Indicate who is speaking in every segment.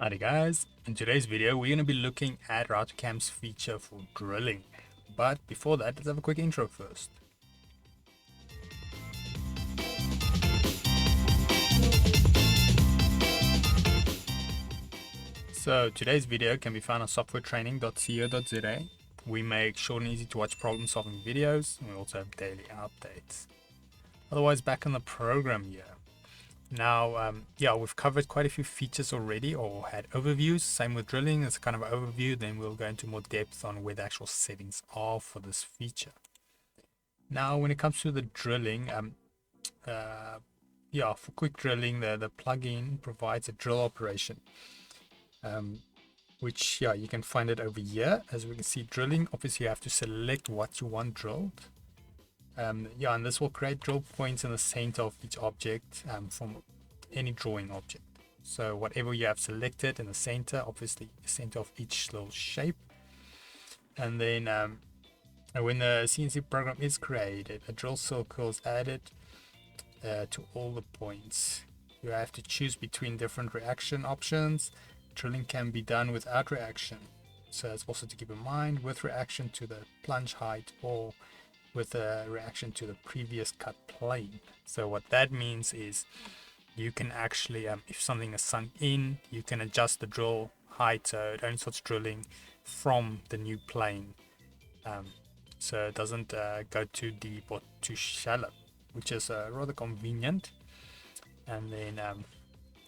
Speaker 1: Alright guys, in today's video we're going to be looking at RouterCAM's feature for drilling. But before that, let's have a quick intro first. So today's video can be found on softwaretraining.co.za. We make short and easy to watch problem solving videos, and we also have daily updates. Otherwise, back on the program here. Now, we've covered quite a few features already or had overviews. Same with drilling, it's kind of an overview. Then we'll go into more depth on where the actual settings are for this feature. Now, when it comes to the drilling, for quick drilling, the plugin provides a drill operation, which you can find it over here. As we can see, drilling, obviously you have to select what you want drilled. And this will create drill points in the center of each object from any drawing object. So whatever you have selected in the center, obviously the center of each little shape. And then when the CNC program is created, a drill circle is added to all the points. You have to choose between different reaction options. Drilling can be done without reaction. So it's also to keep in mind, with reaction to the plunge height or with a reaction to the previous cut plane. So what that means is you can actually, if something is sunk in, you can adjust the drill height so it only starts drilling from the new plane. So it doesn't go too deep or too shallow, which is rather convenient. And then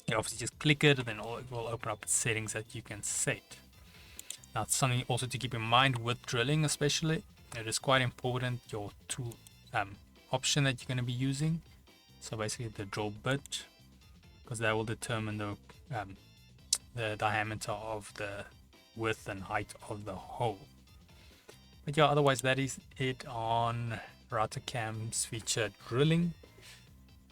Speaker 1: you obviously just click it, and then it will open up settings that you can set. Now, it's something also to keep in mind with drilling, especially. It is quite important, your tool option that you're going to be using. So basically the drill bit, because that will determine the diameter of the width and height of the hole. But otherwise that is it on RouterCAM's feature drilling.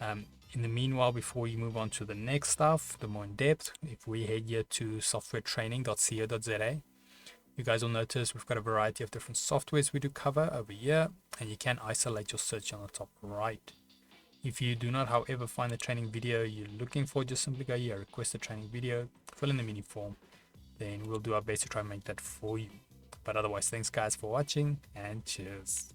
Speaker 1: In the meanwhile, before you move on to the next stuff, the more in depth, if we head here to softwaretraining.co.za, you guys will notice we've got a variety of different softwares we do cover over here, and you can isolate your search on the top right. If you do not, however, find the training video you're looking for, just simply go here, request a training video, fill in the mini form, then we'll do our best to try and make that for you. But otherwise, thanks guys for watching, and cheers.